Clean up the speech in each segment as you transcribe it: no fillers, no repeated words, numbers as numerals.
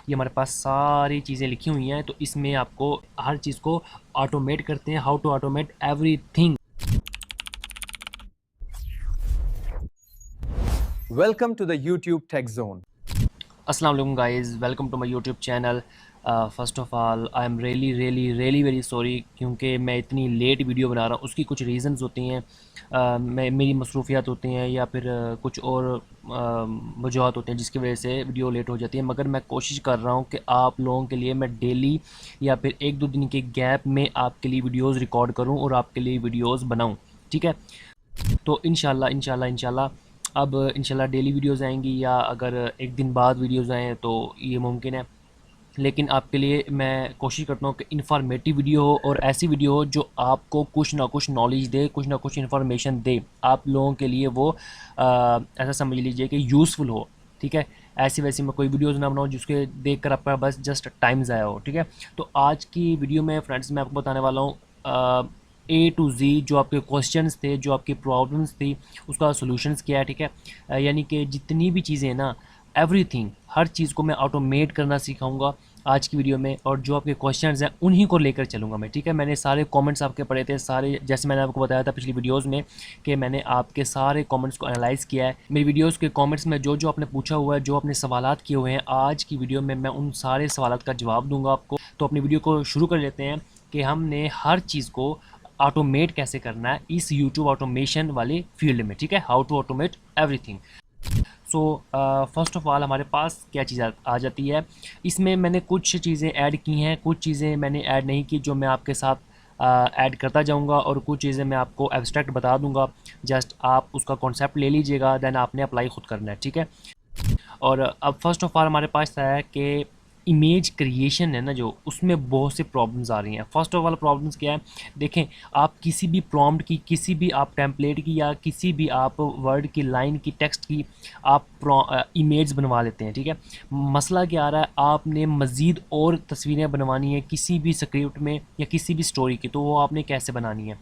ये हमारे पास सारी चीज़ें लिखी हुई हैं, तो इसमें आपको हर चीज़ को ऑटोमेट करते हैं, how to automate everything. Welcome to the YouTube Tech Zone. अस्सलाम वालेकुम guys, welcome to my YouTube channel. First of all I am really very sorry, क्योंकि मैं इतनी लेट वीडियो बना रहा हूँ। उसकी कुछ रीज़न्स होती हैं, मैं मेरी मसरूफियात होती हैं या फिर कुछ और वजूहत होती हैं जिसकी वजह से वीडियो लेट हो जाती है। मगर मैं कोशिश कर रहा हूँ कि आप लोगों के लिए मैं डेली या फिर एक दो दिन के गैप में आपके लिए वीडियोज़ रिकॉर्ड करूँ और आपके लिए वीडियोज़ बनाऊँ, ठीक है। तो इंशाल्लाह अब इंशाल्लाह डेली वीडियोज़ आएँगी, या अगर एक दिन बाद वीडियोज़ आएँ तो ये मुमकिन है। लेकिन आपके लिए मैं कोशिश करता हूँ कि इन्फॉर्मेटिव वीडियो हो और ऐसी वीडियो हो जो आपको कुछ ना कुछ नॉलेज दे, कुछ ना कुछ इन्फॉर्मेशन दे। आप लोगों के लिए वो ऐसा समझ लीजिए कि यूज़फुल हो, ठीक है। ऐसी वैसी मैं कोई वीडियोज़ ना बनाऊँ जिसके देख कर आपका बस जस्ट टाइम ज़ाया हो, ठीक है। तो आज की वीडियो में फ्रेंड्स मैं आपको बताने वाला हूँ ए टू ज़ी जो आपके क्वेश्चंस थे, जो आपकी प्रॉब्लम्स थी, उसका सॉल्यूशंस क्या है, ठीक है। यानी कि जितनी भी चीज़ें हैं ना, एवरीथिंग, हर चीज़ को मैं ऑटोमेट करना सिखाऊंगा आज की वीडियो में। और जो आपके क्वेश्चंस हैं उन्हीं को लेकर चलूँगा मैं, ठीक है। मैंने सारे कमेंट्स आपके पढ़े थे, सारे, जैसे मैंने आपको बताया था पिछली वीडियोज़ में कि मैंने आपके सारे कमेंट्स को एनालाइज़ किया है। मेरी वीडियोज़ के कमेंट्स में जो जो आपने पूछा हुआ है, जो आपने सवालात किए हुए हैं, आज की वीडियो में मैं उन सारे सवालात का जवाब दूंगा आपको। तो अपनी वीडियो को शुरू कर लेते हैं कि हमने हर चीज़ को ऑटोमेट कैसे करना है इस यूट्यूब ऑटोमेशन वाले फील्ड में, ठीक है। How to automate everything. So first of all हमारे पास क्या चीज़ आ जाती है। इसमें मैंने कुछ चीज़ें ऐड की हैं, कुछ चीज़ें मैंने ऐड नहीं की, जो मैं आपके साथ ऐड करता जाऊंगा, और कुछ चीज़ें मैं आपको एब्स्ट्रैक्ट बता दूंगा। जस्ट आप उसका कॉन्सेप्ट ले लीजिएगा, देन आपने अप्लाई खुद करना है, ठीक है। और अब फर्स्ट ऑफ ऑल हमारे पास है कि इमेज क्रिएशन है ना, जो उसमें बहुत से प्रॉब्लम्स आ रही हैं। फर्स्ट ऑफ ऑल प्रॉब्लम्स क्या है, देखें, आप किसी भी प्रॉम्प्ट की, किसी भी आप टेम्पलेट की, या किसी भी आप वर्ड की लाइन की, टेक्स्ट की आप इमेज बनवा लेते हैं, ठीक है। मसला क्या आ रहा है, आपने मज़ीद और तस्वीरें बनवानी है किसी भी स्क्रिप्ट में या किसी भी स्टोरी की, तो वो आपने कैसे बनानी है।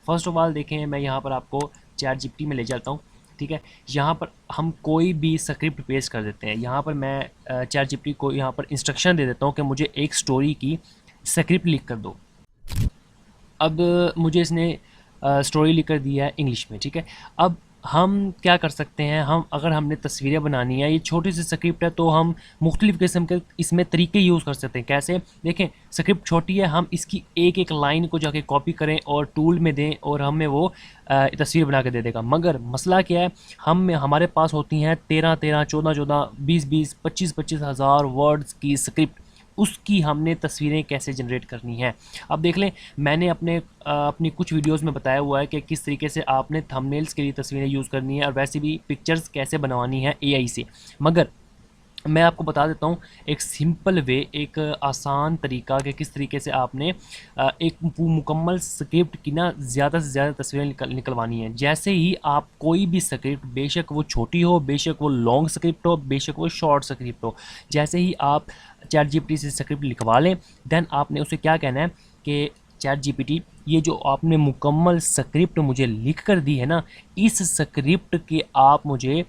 फर्स्ट ऑफ ऑल देखें, मैं यहाँ पर आपको चैट जीपीटी में ले जाता हूँ, ठीक है। यहाँ पर हम कोई भी स्क्रिप्ट पेश कर देते हैं। यहाँ पर मैं चैट जीपीटी को यहाँ पर इंस्ट्रक्शन दे देता हूँ कि मुझे एक स्टोरी की स्क्रिप्ट लिख कर दो। अब मुझे इसने स्टोरी लिख कर दिया है इंग्लिश में, ठीक है। अब हम क्या कर सकते हैं, हम अगर हमने तस्वीरें बनानी है, ये छोटी सी स्क्रिप्ट है, तो हम मुख्तलिफ़ किस्म के इसमें तरीके यूज़ कर सकते हैं। कैसे, देखें, स्क्रिप्ट छोटी है, हम इसकी एक एक लाइन को जाके कॉपी करें और टूल में दें और हमें वो तस्वीर बना के दे देगा। मगर मसला क्या है, हमारे पास होती हैं 13 14 14 20 25 25 हज़ार वर्ड्स की स्क्रिप्ट। उसकी हमने तस्वीरें कैसे जनरेट करनी है। अब देख लें, मैंने अपनी कुछ वीडियोस में बताया हुआ है कि किस तरीके से आपने थंबनेल्स के लिए तस्वीरें यूज़ करनी है, और वैसे भी पिक्चर्स कैसे बनवानी है एआई से। मगर मैं आपको बता देता हूँ एक सिंपल वे, एक आसान तरीका कि किस तरीके से आपने एक मुकम्मल स्क्रिप्ट की ना ज़्यादा से ज़्यादा तस्वीरें निकलवानी है। जैसे ही आप कोई भी स्क्रिप्ट, बेशक वो छोटी हो, बेशक वो लॉन्ग स्क्रिप्ट हो, बेशक वो शॉर्ट स्क्रिप्ट हो, जैसे ही आप चैट जीपीटी से स्क्रिप्ट लिखवा लें, देन आपने उसे क्या कहना है कि चैट जीपीटी, ये जो आपने मुकम्मल स्क्रिप्ट मुझे लिख कर दी है ना, इस स्क्रिप्ट के आप मुझे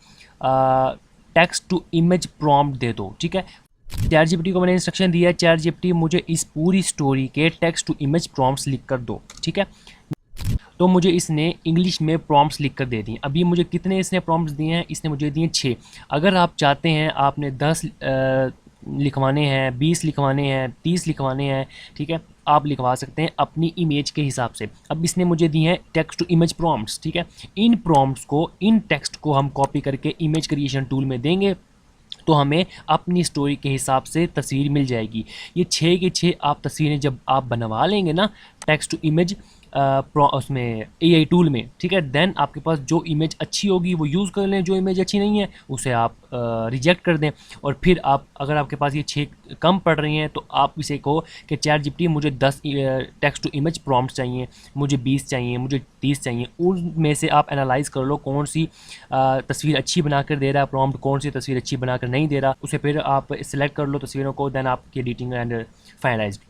टेक्स्ट टू इमेज प्रॉम्प्ट दे दो, ठीक है। चैट जीपीटी को मैंने इंस्ट्रक्शन दिया है, चैट जीपीटी मुझे इस पूरी स्टोरी के टेक्स्ट टू इमेज प्रॉम्प्ट्स लिख कर दो, ठीक है। तो मुझे इसने इंग्लिश में प्रॉम्प्ट्स लिख कर दे दी। अभी मुझे कितने इसने प्रॉम्प्ट्स दिए हैं, इसने मुझे दिए 6। अगर आप चाहते हैं, आपने 10 लिखवाने हैं, 20 लिखवाने हैं, 30 लिखवाने हैं, ठीक है, आप लिखवा सकते हैं अपनी इमेज के हिसाब से। अब इसने मुझे दी हैं टेक्स्ट टू इमेज प्रॉम्प्ट्स, ठीक है। इन प्रॉम्प्ट्स को, इन टेक्स्ट को हम कॉपी करके इमेज क्रिएशन टूल में देंगे, तो हमें अपनी स्टोरी के हिसाब से तस्वीर मिल जाएगी। ये 6 के 6 आप तस्वीरें जब आप बनवा लेंगे ना टेक्स्ट टू इमेज उसमें एआई टूल में, ठीक है, देन आपके पास जो इमेज अच्छी होगी वो यूज़ कर लें, जो इमेज अच्छी नहीं है उसे आप रिजेक्ट कर दें। और फिर आप, अगर आपके पास ये 6 कम पड़ रही हैं, तो आप इसे कहो कि चैट जीपीटी मुझे 10 टेक्स्ट टू इमेज प्रॉम्प्ट चाहिए, मुझे 20 चाहिए, मुझे 30 चाहिए। उनमें से आप एनालाइज कर लो कौन सी तस्वीर अच्छी बनाकर दे रहा है प्रॉम्प्ट, कौन सी तस्वीर अच्छी बनाकर नहीं दे रहा, उसे फिर आप सिलेक्ट कर लो तस्वीरों को, देन आपकी एडिटिंग एंड फाइनलाइज।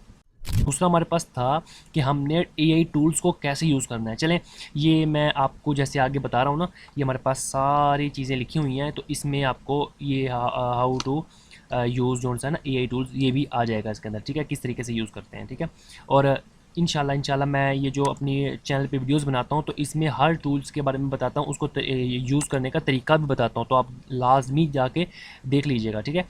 दूसरा हमारे पास था कि हमने एआई टूल्स को कैसे यूज़ करना है। चलें, ये मैं आपको जैसे आगे बता रहा हूँ ना, ये हमारे पास सारी चीज़ें लिखी हुई हैं, तो इसमें आपको ये हाउ टू यूज़ जो है ना AI टूल्स, ये भी आ जाएगा इसके अंदर, ठीक है, किस तरीके से यूज़ करते हैं, ठीक है। और इंशाल्लाह मैं ये जो अपनी चैनल पे वीडियोस बनाता हूँ तो इसमें हर टूल्स के बारे में बताता हूँ, उसको यूज़ करने का तरीका भी बताता हूँ, तो आप लाजमी जाके देख लीजिएगा, ठीक है।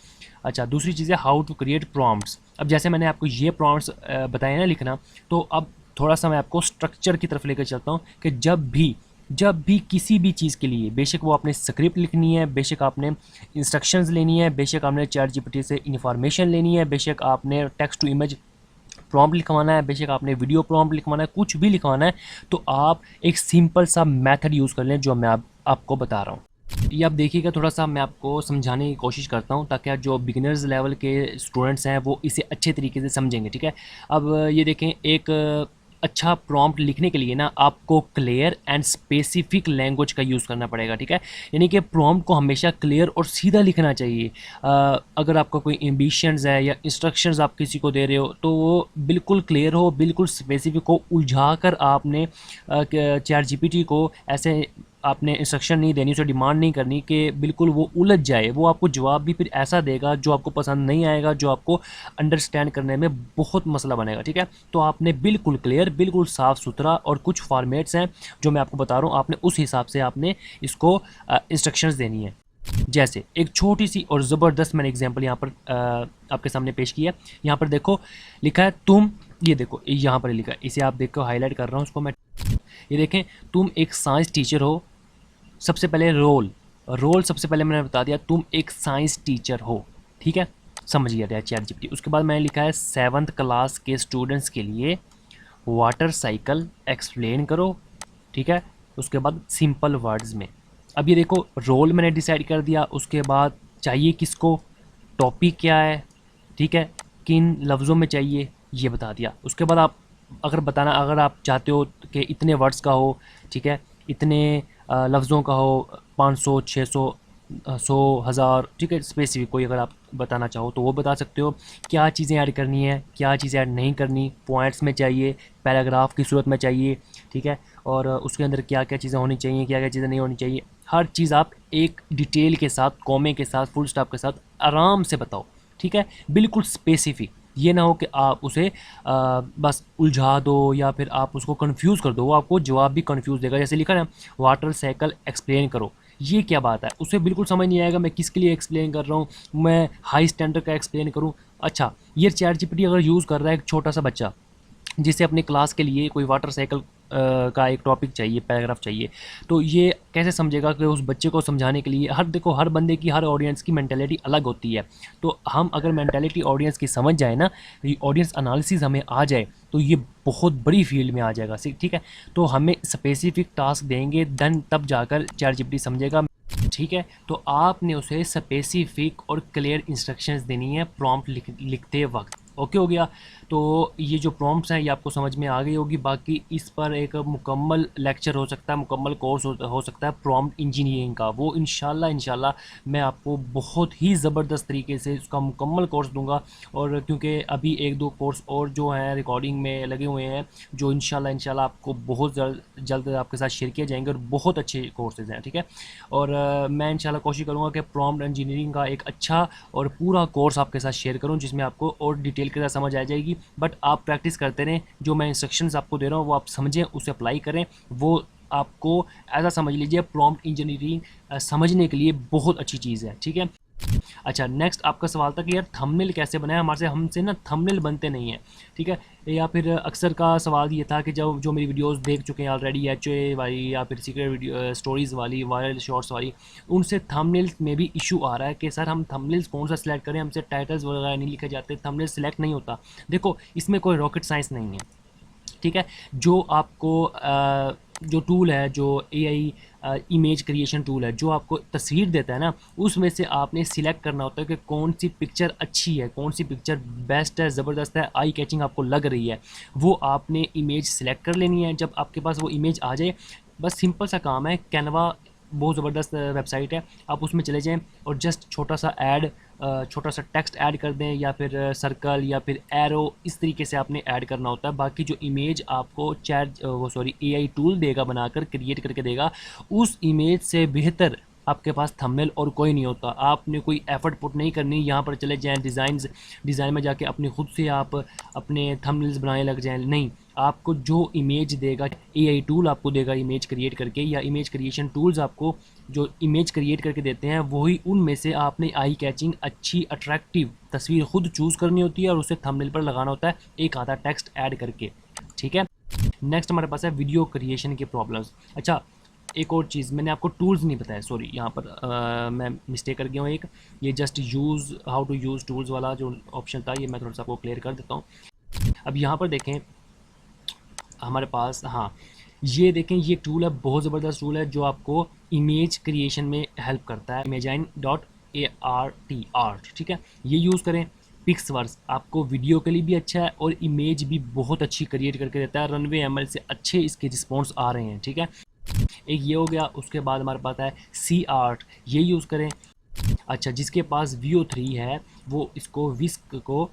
अच्छा, दूसरी चीज़ है हाउ टू क्रिएट प्रॉम्प्ट्स। अब जैसे मैंने आपको ये प्रॉम्प्ट्स बताए ना लिखना, तो अब थोड़ा सा मैं आपको स्ट्रक्चर की तरफ लेकर चलता हूँ कि जब भी किसी भी चीज़ के लिए, बेशक वो आपने स्क्रिप्ट लिखनी है, बेशक आपने इंस्ट्रक्शंस लेनी है, बेशक आपने चैट जीपीटी से इन्फॉर्मेशन लेनी है, बेशक आपने टेक्स्ट टू इमेज प्रॉम्प्ट लिखवाना है, बेशक आपने वीडियो प्रॉम्प्ट लिखवाना है, कुछ भी लिखवाना है, तो आप एक सिंपल सा मेथड यूज़ कर लें जो मैं आपको बता रहा हूँ। ये आप देखिएगा, थोड़ा सा मैं आपको समझाने की कोशिश करता हूँ ताकि जो बिगिनर्स लेवल के स्टूडेंट्स हैं वो इसे अच्छे तरीके से समझेंगे, ठीक है। अब ये देखें, एक अच्छा प्रॉम्प्ट लिखने के लिए ना आपको क्लियर एंड स्पेसिफिक लैंग्वेज का यूज़ करना पड़ेगा, ठीक है। यानी कि प्रॉम्प्ट को हमेशा क्लियर और सीधा लिखना चाहिए। अगर आपका कोई एम्बिशंस है या इंस्ट्रक्शंस आप किसी को दे रहे हो तो वो बिल्कुल क्लियर हो, बिल्कुल स्पेसिफिक हो, उलझा कर आपने चैट जीपीटी को ऐसे आपने इंस्ट्रक्शन नहीं देनी, उसे डिमांड नहीं करनी कि बिल्कुल वो उलझ जाए। वो आपको जवाब भी फिर ऐसा देगा जो आपको पसंद नहीं आएगा, जो आपको अंडरस्टैंड करने में बहुत मसला बनेगा, ठीक है। तो आपने बिल्कुल क्लियर, बिल्कुल साफ़ सुथरा, और कुछ फॉर्मेट्स हैं जो मैं आपको बता रहा हूँ, आपने उस हिसाब से आपने इसको इंस्ट्रक्शंस देनी है। जैसे एक छोटी सी और ज़बरदस्त मैंने एग्जांपल यहाँ पर आपके सामने पेश किया। यहाँ पर देखो लिखा है तुम, ये देखो यहाँ पर लिखा है, इसे आप देखो, हाईलाइट कर रहा हूँ उसको मैं। ये देखें, तुम एक साइंस टीचर हो। सबसे पहले रोल सबसे पहले मैंने बता दिया, तुम एक साइंस टीचर हो, ठीक है, समझ गया चैट जीपीटी। उसके बाद मैंने लिखा है 7th क्लास के स्टूडेंट्स के लिए वाटर साइकिल एक्सप्लेन करो, ठीक है। उसके बाद सिंपल वर्ड्स में। अब ये देखो, रोल मैंने डिसाइड कर दिया, उसके बाद चाहिए किसको, टॉपिक क्या है, ठीक है, किन लफ्ज़ों में चाहिए, ये बता दिया। उसके बाद आप अगर आप चाहते हो कि इतने वर्ड्स का हो, ठीक है, इतने लफ्ज़ों का हो, 500, 600, 100, 1000, ठीक है, स्पेसिफिक कोई अगर आप बताना चाहो तो वो बता सकते हो। क्या चीज़ें ऐड करनी है, क्या चीज़ें ऐड नहीं करनी, पॉइंट्स में चाहिए, पैराग्राफ की सूरत में चाहिए, ठीक है, और उसके अंदर क्या क्या चीज़ें होनी चाहिए, क्या क्या चीज़ें नहीं होनी चाहिए, हर चीज़ आप एक डिटेल के साथ, कॉमे के साथ, फुल स्टॉप के साथ आराम से बताओ, ठीक है, बिल्कुल स्पेसिफिक। ये ना हो कि आप उसे बस उलझा दो या फिर आप उसको कंफ्यूज कर दो, वो आपको जवाब भी कंफ्यूज देगा। जैसे लिखा है वाटर साइकिल एक्सप्लेन करो, ये क्या बात है, उसे बिल्कुल समझ नहीं आएगा मैं किसके लिए एक्सप्लेन कर रहा हूँ, मैं हाई स्टैंडर्ड का एक्सप्लेन करूँ। अच्छा, ये चैट जीपीटी अगर यूज़ कर रहा है एक छोटा सा बच्चा जिसे अपनी क्लास के लिए कोई वाटर साइकिल का एक टॉपिक चाहिए, पैराग्राफ चाहिए, तो ये कैसे समझेगा कि उस बच्चे को समझाने के लिए, देखो हर बंदे की, हर ऑडियंस की मेंटालिटी अलग होती है। तो हम अगर मेंटालिटी ऑडियंस की समझ जाए ना, ऑडियंस एनालिसिस हमें आ जाए, तो ये बहुत बड़ी फील्ड में आ जाएगा, ठीक है। तो हमें स्पेसिफिक टास्क देंगे, देन तब जाकर चैट जीपीटी समझेगा, ठीक है। तो आपने उसे स्पेसिफिक और क्लियर इंस्ट्रक्शंस देनी है प्रॉम्प्ट लिखते वक्त। ओके हो गया। तो ये जो प्रॉम्प्ट्स हैं ये आपको समझ में आ गई होगी। बाकी इस पर एक मुकम्मल लेक्चर हो सकता है, मुकम्मल कोर्स हो सकता है प्रॉम्प्ट इंजीनियरिंग का, वो इंशाल्लाह मैं आपको बहुत ही ज़बरदस्त तरीके से उसका मुकम्मल कोर्स दूंगा। और क्योंकि अभी एक दो कोर्स और जो हैं रिकॉर्डिंग में लगे हुए हैं, जो इंशाल्लाह आपको बहुत जल्द आपके साथ शेयर किए जाएंगे, और बहुत अच्छे कोर्सेज़ हैं, ठीक है। और मैं इंशाल्लाह कोशिश करूँगा कि प्रॉम्प्ट इंजीनियरिंग का एक अच्छा और पूरा कोर्स आपके साथ शेयर करूँ, जिसमें आपको और डिटेल के साथ समझ आ जाएगी। बट आप प्रैक्टिस करते रहें, जो मैं इंस्ट्रक्शंस आपको दे रहा हूँ वो आप समझें, उसे अप्लाई करें। वो आपको ऐसा समझ लीजिए प्रॉम्प्ट इंजीनियरिंग समझने के लिए बहुत अच्छी चीज़ है, ठीक है। अच्छा, नेक्स्ट आपका सवाल था कि यार थंबनेल कैसे बनाए, हमसे ना थंबनेल बनते नहीं हैं, ठीक है। या फिर अक्सर का सवाल ये था कि जो मेरी वीडियोस देख चुके हैं ऑलरेडी, HOA वाली या फिर सीक्रेट वीडियो स्टोरीज़ वाली, वायरल शॉर्ट्स वाली, उनसे थंबनेल्स में भी इशू आ रहा है कि सर हम थंबनेल्स कौन सा सिलेक्ट करें, हमसे टाइटल्स वगैरह नहीं लिखे जाते, थंबनेल सिलेक्ट नहीं होता। देखो, इसमें कोई रॉकेट साइंस नहीं है, ठीक है। जो आपको जो टूल है, जो AI इमेज क्रिएशन टूल है, जो आपको तस्वीर देता है ना, उसमें से आपने सिलेक्ट करना होता है कि कौन सी पिक्चर अच्छी है, कौन सी पिक्चर बेस्ट है, ज़बरदस्त है, आई कैचिंग आपको लग रही है, वो आपने इमेज सिलेक्ट कर लेनी है। जब आपके पास वो इमेज आ जाए, बस सिंपल सा काम है, कैनवा बहुत ज़बरदस्त वेबसाइट है, आप उसमें चले जाएं और जस्ट छोटा सा टेक्स्ट ऐड कर दें, या फिर सर्कल या फिर एरो, इस तरीके से आपने ऐड करना होता है। बाकी जो इमेज आपको AI टूल देगा, बनाकर क्रिएट करके देगा, उस इमेज से बेहतर आपके पास थंबनेल और कोई नहीं होता, आपने कोई एफर्ट पुट नहीं करनी, यहाँ पर चले जाएं डिज़ाइन में जाके अपने खुद से आप अपने थंबनेल्स बनाने लग जाएं। नहीं, आपको जो इमेज देगा एआई टूल आपको देगा इमेज क्रिएट करके, या इमेज क्रिएशन टूल्स आपको जो इमेज क्रिएट करके देते हैं, वही उनमें से आपने आई कैचिंग अच्छी अट्रैक्टिव तस्वीर खुद चूज़ करनी होती है और उसे थंबनेल पर लगाना होता है एक आधा टेक्स्ट ऐड करके। ठीक है, नेक्स्ट हमारे पास है वीडियो क्रिएशन के प्रॉब्लम्स। अच्छा, एक और चीज़ मैंने आपको टूल्स नहीं बताया, सॉरी, यहाँ पर मैं मिस्टेक कर गया हूँ एक। ये just use how to use tools वाला जो ऑप्शन था, ये मैं थोड़ा सा आपको क्लियर कर देता हूँ। अब यहाँ पर देखें हमारे पास, हाँ, ये देखें, ये टूल है, बहुत ज़बरदस्त टूल है जो आपको इमेज क्रिएशन में हेल्प करता है, Imagen.art, ठीक है, ये यूज़ करें। पिक्सवर्स आपको वीडियो के लिए भी अच्छा है और इमेज भी बहुत अच्छी क्रिएट करके देता है। रनवे एमएल से अच्छे इसके रिस्पॉन्स आ रहे हैं। ठीक है, एक ये हो गया। उसके बाद हमारे पास है सी आर्ट, ये यूज़ करें। अच्छा, जिसके पास VO3 है वो इसको विस्क को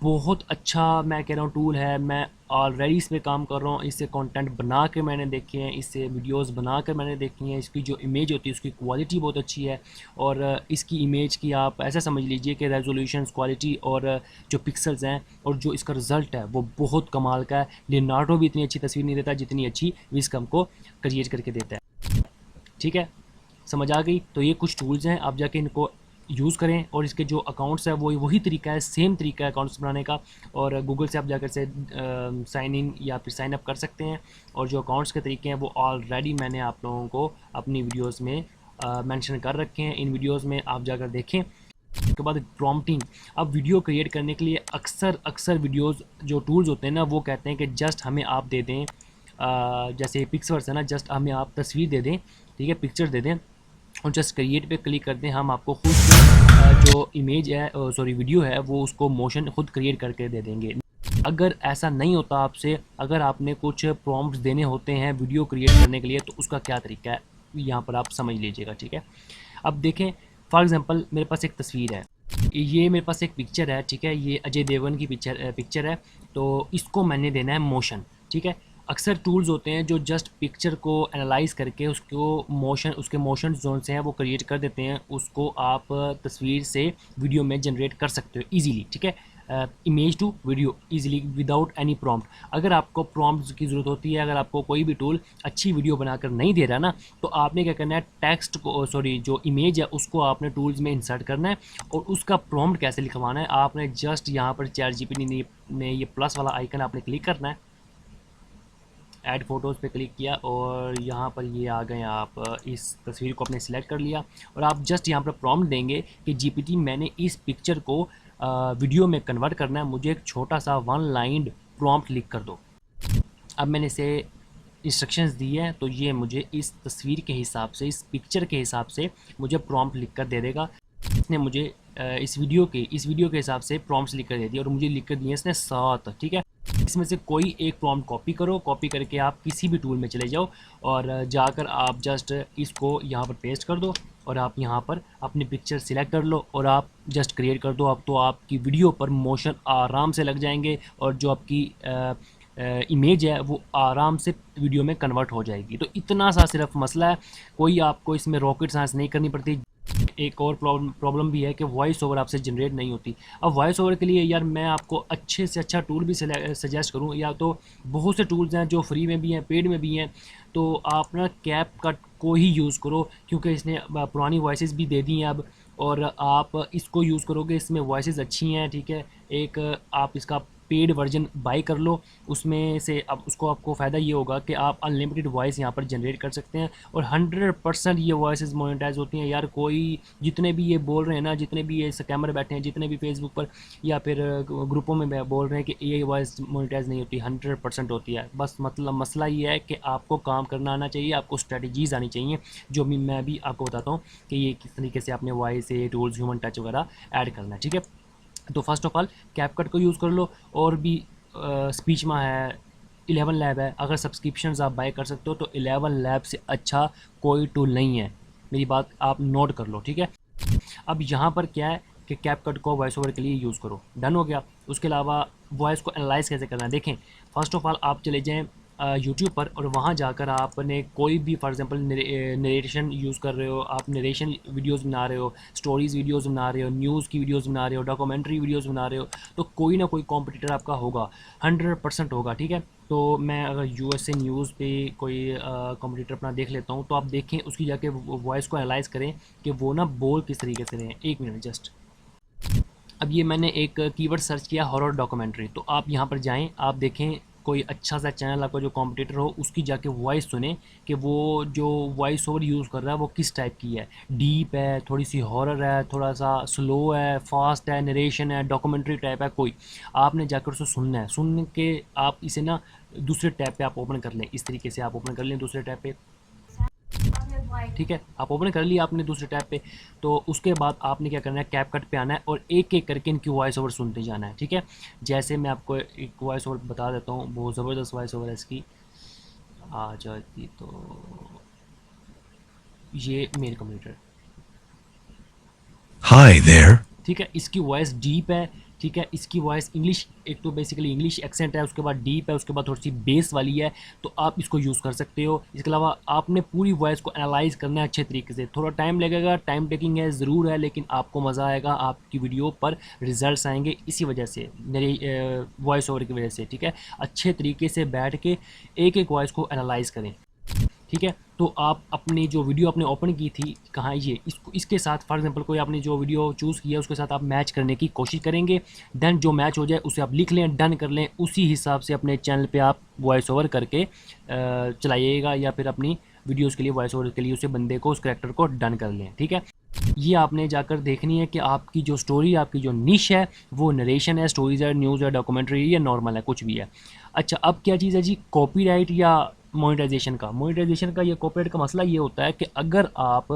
बहुत अच्छा मैं कह रहा हूँ टूल है। मैं ऑलरेडी इस पे काम कर रहा हूँ, इससे कंटेंट बना के मैंने देखे हैं, इससे वीडियोस बना कर मैंने देखी हैं। इसकी जो इमेज होती है उसकी क्वालिटी बहुत अच्छी है, और इसकी इमेज की आप ऐसा समझ लीजिए कि रेजोल्यूशन, क्वालिटी और जो पिक्सल्स हैं और जो इसका रिज़ल्ट है वो बहुत कमाल का है। लियोनार्डो भी इतनी अच्छी तस्वीर नहीं देता जितनी अच्छी विस्क हमको क्रिएट करके देता है। ठीक है, समझ आ गई? तो ये कुछ टूल्स हैं, आप जाके इनको यूज़ करें। और इसके जो अकाउंट्स है वो वही तरीका है, सेम तरीका है अकाउंट्स बनाने का। और गूगल से आप जाकर से साइन इन या फिर साइन अप कर सकते हैं। और जो अकाउंट्स के तरीके हैं वो ऑलरेडी मैंने आप लोगों को अपनी वीडियोस में मेंशन कर रखे हैं, इन वीडियोस में आप जाकर देखें। उसके बाद प्रॉम्प्टिंग। अब वीडियो क्रिएट करने के लिए अक्सर वीडियोस जो टूल्स होते हैं ना वो कहते हैं कि जस्ट हमें आप दे दें, जैसे पिक्सवर्स है ना, जस्ट हमें आप तस्वीर दे दें, ठीक है, पिक्चर दे दें और जस्ट क्रिएट पे क्लिक कर दें, हम आपको खुद जो इमेज है, सॉरी वीडियो है, वो उसको मोशन खुद क्रिएट करके दे देंगे। अगर ऐसा नहीं होता आपसे, अगर आपने कुछ प्रॉम्प्ट्स देने होते हैं वीडियो क्रिएट करने के लिए, तो उसका क्या तरीका है यहाँ पर आप समझ लीजिएगा। ठीक है, अब देखें, फॉर एग्जांपल मेरे पास एक तस्वीर है, ये मेरे पास एक पिक्चर है, ठीक है, ये अजय देवगन की पिक्चर है, तो इसको मैंने देना है मोशन। ठीक है, अक्सर टूल्स होते हैं जो जस्ट पिक्चर को एनालाइज करके उसके मोशन जोन से हैं वो क्रिएट कर देते हैं, उसको आप तस्वीर से वीडियो में जनरेट कर सकते हो इजीली। ठीक है, image to video easily without any prompt. अगर आपको प्रॉम्प्ट्स की ज़रूरत होती है, अगर आपको कोई भी टूल अच्छी वीडियो बनाकर नहीं दे रहा ना, तो आपने क्या करना है, टेक्स्ट को, सॉरी, जो इमेज है उसको आपने टूल्स में इंसर्ट करना है। और उसका प्रॉम्प्ट कैसे लिखवाना है, आपने जस्ट यहाँ पर ChatGPT में ये प्लस वाला आइकन आपने क्लिक करना है, ऐड फोटोज़ पे क्लिक किया और यहाँ पर ये आ गए। आप इस तस्वीर को अपने सिलेक्ट कर लिया और आप जस्ट यहाँ पर प्रॉम्प्ट देंगे कि GPT मैंने इस पिक्चर को वीडियो में कन्वर्ट करना है, मुझे एक छोटा सा 1 लाइन प्रॉम्प्ट लिख कर दो। अब मैंने इसे इंस्ट्रक्शंस दी है, तो ये मुझे इस तस्वीर के हिसाब से, इस पिक्चर के हिसाब से मुझे प्रॉम्प्ट लिख कर दे देगा। इसने मुझे इस वीडियो के हिसाब से प्रॉम्प्ट्स लिख कर दे दिए और मुझे लिख कर दिए इसने 7। ठीक है, इसमें से कोई एक प्रॉम्प्ट कॉपी करो, कॉपी करके आप किसी भी टूल में चले जाओ और जाकर आप जस्ट इसको यहाँ पर पेस्ट कर दो और आप यहाँ पर अपनी पिक्चर सिलेक्ट कर लो और आप जस्ट क्रिएट कर दो। अब तो आपकी वीडियो पर मोशन आराम से लग जाएंगे और जो आपकी इमेज है वो आराम से वीडियो में कन्वर्ट हो जाएगी। तो इतना सा सिर्फ मसला है, कोई आपको इसमें रॉकेट साइंस नहीं करनी पड़ती। एक और प्रॉब्लम भी है कि वॉइस ओवर आपसे जनरेट नहीं होती। अब वॉइस ओवर के लिए यार मैं आपको अच्छे से अच्छा टूल भी सजेस्ट करूं, या तो बहुत से टूल्स हैं जो फ्री में भी हैं, पेड में भी हैं, तो आप ना कैपकट को ही यूज़ करो क्योंकि इसने पुरानी वॉइसेस भी दे दी हैं अब, और आप इसको यूज़ करोगे, इसमें वॉइसेस अच्छी हैं। ठीक है, एक आप इसका पेड वर्जन बाय कर लो, उसमें से अब उसको आपको फ़ायदा ये होगा कि आप अनलिमिटेड वॉइस यहाँ पर जनरेट कर सकते हैं और 100% ये वॉइसेस मोनेटाइज होती हैं। यार कोई जितने भी ये बोल रहे हैं ना, जितने भी ये स्कैमर बैठे हैं, जितने भी फेसबुक पर या फिर ग्रुपों में बोल रहे हैं कि ये वॉइस मोनेटाइज नहीं होती, 100% होती है। बस मतलब मसला ये है कि आपको काम करना आना चाहिए, आपको स्ट्रेटजीज़ आनी चाहिए, जो मैं भी आपको बताता हूँ कि ये किस तरीके से अपने वॉइस से टूल्स, ह्यूमन टच वगैरह ऐड करना है। ठीक है, तो फर्स्ट ऑफ ऑल कैपकट को यूज़ कर लो, और भी स्पीचमा है, 11 लैब है, अगर सब्सक्रिप्शंस आप बाय कर सकते हो तो 11 लैब से अच्छा कोई टूल नहीं है, मेरी बात आप नोट कर लो। ठीक है, अब यहाँ पर क्या है कि कैपकट को वॉइस ओवर के लिए यूज़ करो, डन हो गया। उसके अलावा वॉइस को एनालाइज कैसे करना है, देखें, फर्स्ट ऑफ ऑल आप चले जाएँ यूट्यूब पर, और वहाँ जाकर आपने कोई भी फॉर एग्जांपल नरेशन यूज़ कर रहे हो, आप नरेशन वीडियोस बना रहे हो, स्टोरीज़ वीडियोस बना रहे हो, न्यूज़ की वीडियोस बना रहे हो, डॉक्यूमेंट्री वीडियोस बना रहे हो, तो कोई ना कोई कॉम्पिटिटर आपका होगा, 100% होगा, ठीक है। तो मैं अगर यूएसए न्यूज़ पे कोई कॉम्पिटिटर अपना देख लेता हूँ, तो आप देखें उसकी जाके वॉइस को एनालाइज करें कि वो ना बोल किस तरीके से रहे हैं। एक मिनट जस्ट। अब ये मैंने एक कीवर्ड सर्च किया हॉरर डॉक्यूमेंट्री, तो आप यहाँ पर जाएं, आप देखें कोई अच्छा सा चैनल आपका जो कॉम्पिटिटर हो उसकी जाके वॉइस सुने कि वो जो वॉइस ओवर यूज़ कर रहा है वो किस टाइप की है, डीप है, थोड़ी सी हॉरर है, थोड़ा सा स्लो है, फास्ट है, नरेशन है, डॉक्यूमेंट्री टाइप है, कोई आपने जाकर उसे सुनना है। सुन के आप इसे ना दूसरे टैब पे आप ओपन कर लें, इस तरीके से आप ओपन कर लें दूसरे टैब पे, ठीक है। आप ओपन कर लिया आपने दूसरे टैब पे, तो उसके बाद आपने क्या करना है, कैप कट पे आना है और एक एक करके इनकी वॉइस ओवर सुनते जाना है, ठीक है। जैसे मैं आपको एक वॉइस ओवर बता देता हूँ, बहुत ज़बरदस्त वॉइस ओवर है इसकी, आ जाती तो ये मेल कंप्यूटर, Hi there. ठीक है। इसकी वॉइस डीप है, ठीक है। इसकी वॉइस इंग्लिश, एक तो बेसिकली इंग्लिश एक्सेंट है, उसके बाद डीप है, उसके बाद थोड़ी सी बेस वाली है, तो आप इसको यूज़ कर सकते हो। इसके अलावा आपने पूरी वॉइस को एनालाइज करना है अच्छे तरीके से, थोड़ा टाइम लगेगा, टाइम टेकिंग है ज़रूर है, लेकिन आपको मज़ा आएगा, आपकी वीडियो पर रिजल्ट्स आएंगे इसी वजह से, मेरी वॉइस ओवर की वजह से, ठीक है। अच्छे तरीके से बैठ के एक एक वॉइस को एनालाइज करें, ठीक है। तो आप अपनी जो वीडियो आपने ओपन की थी, कहाँ ये इसको, इसके साथ फॉर एग्जांपल कोई आपने जो वीडियो चूज़ किया उसके साथ आप मैच करने की कोशिश करेंगे, देन जो मैच हो जाए उसे आप लिख लें, डन कर लें, उसी हिसाब से अपने चैनल पे आप वॉइस ओवर करके चलाइएगा, या फिर अपनी वीडियोज़ के लिए वॉइस ओवर के लिए उसे बंदे को, उस करेक्टर को डन कर लें, ठीक है। ये आपने जाकर देखनी है कि आपकी जो स्टोरी, आपकी जो निश है, वो नरेशन है, स्टोरीज़ है, न्यूज़ है, डॉक्यूमेंट्री या नॉर्मल है, कुछ भी है। अच्छा, अब क्या चीज़ है जी, कॉपीराइट या मोनेटाइजेशन का या कॉपीराइट का मसला ये होता है कि अगर आप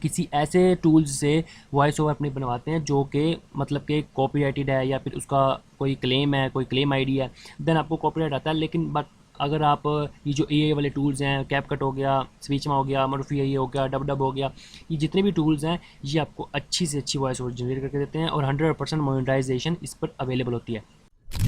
किसी ऐसे टूल्स से वॉइस ओवर अपनी बनवाते हैं जो कि मतलब कि कॉपीराइटेड है, या फिर उसका कोई क्लेम है, कोई क्लेम आईडी है, देन आपको कॉपीराइट आता है। लेकिन बट अगर आप ये जो एआई वाले टूल्स हैं, कैपकट हो गया, स्पीचमा हो गया, मॉर्फी एआई हो गया, डब डब हो गया, ये जितने भी टूल्स हैं ये आपको अच्छी से अच्छी वॉइस ओवर जनरेट करके देते हैं, और 100% मोनेटाइजेशन इस पर अवेलेबल होती है।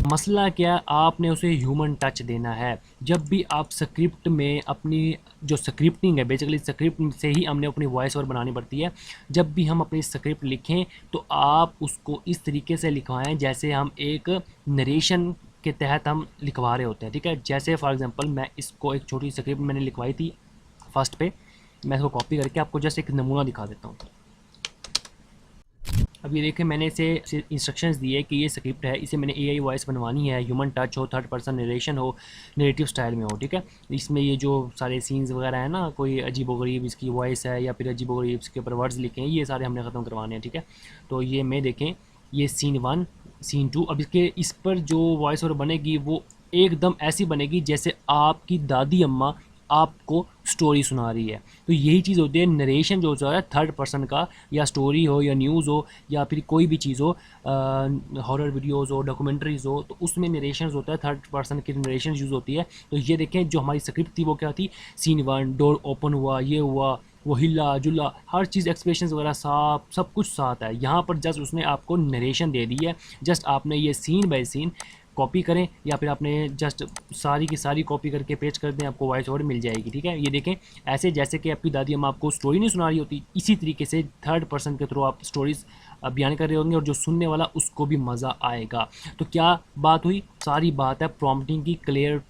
मसला क्या, आपने उसे ह्यूमन टच देना है। जब भी आप स्क्रिप्ट में अपनी जो स्क्रिप्टिंग है, बेसिकली स्क्रिप्ट से ही हमने अपनी वॉइस ओवर बनानी पड़ती है। जब भी हम अपनी स्क्रिप्ट लिखें तो आप उसको इस तरीके से लिखवाएं जैसे हम एक नरेशन के तहत हम लिखवा रहे होते हैं, ठीक है। जैसे फॉर एग्जांपल मैं इसको एक छोटी स्क्रिप्ट मैंने लिखवाई थी फर्स्ट पे, मैं इसको कॉपी करके आपको जस्ट एक नमूना दिखा देता हूँ। अब ये देखें, मैंने इसे इंस्ट्रक्शंस दिए कि ये स्क्रिप्ट है, इसे मैंने एआई वॉइस बनवानी है, ह्यूमन टच हो, थर्ड पर्सन नरेशन हो, नेरेटिव स्टाइल में हो, ठीक है। इसमें ये जो सारे सीन्स वगैरह है ना, कोई अजीबोगरीब इसकी वॉइस है या फिर अजीबोगरीब इसके ऊपर वर्ड्स लिखे हैं, ये सारे हमने ख़त्म करवाने हैं, ठीक है। तो ये मैं देखें, ये सीन 1, सीन 2, अब इसके इस पर जो वॉइस ओवर बनेगी वो एकदम ऐसी बनेगी जैसे आपकी दादी अम्मा आपको स्टोरी सुना रही है। तो यही चीज़ होती है नरेशन जो होता है थर्ड पर्सन का, या स्टोरी हो या न्यूज़ हो या फिर कोई भी चीज़ हो, हॉरर वीडियोज़ हो, डॉक्यूमेंट्रीज़ हो, तो उसमें नरेशन होता है, थर्ड पर्सन की नरेशन यूज़ होती है। तो ये देखें, जो हमारी स्क्रिप्ट थी वो क्या थी, सीन 1, डोर ओपन हुआ, ये हुआ, वो हिला जुला, हर चीज़ एक्सप्रेशन वगैरह सब कुछ साथ है। यहाँ पर जस्ट उसने आपको नरेशन दे दी है, जस्ट आपने ये सीन बाय सीन कॉपी करें, या फिर आपने जस्ट सारी की सारी कॉपी करके पेस्ट कर दें, आपको वॉइस ओवर मिल जाएगी, ठीक है। ये देखें, ऐसे जैसे कि आपकी दादी अम्मा आपको स्टोरी नहीं सुना रही होती, इसी तरीके से थर्ड पर्सन के थ्रू आप स्टोरीज़ बयान कर रहे होंगे, और जो सुनने वाला उसको भी मज़ा आएगा। तो क्या बात हुई, सारी बात है प्रॉम्प्टिंग की, क्लियर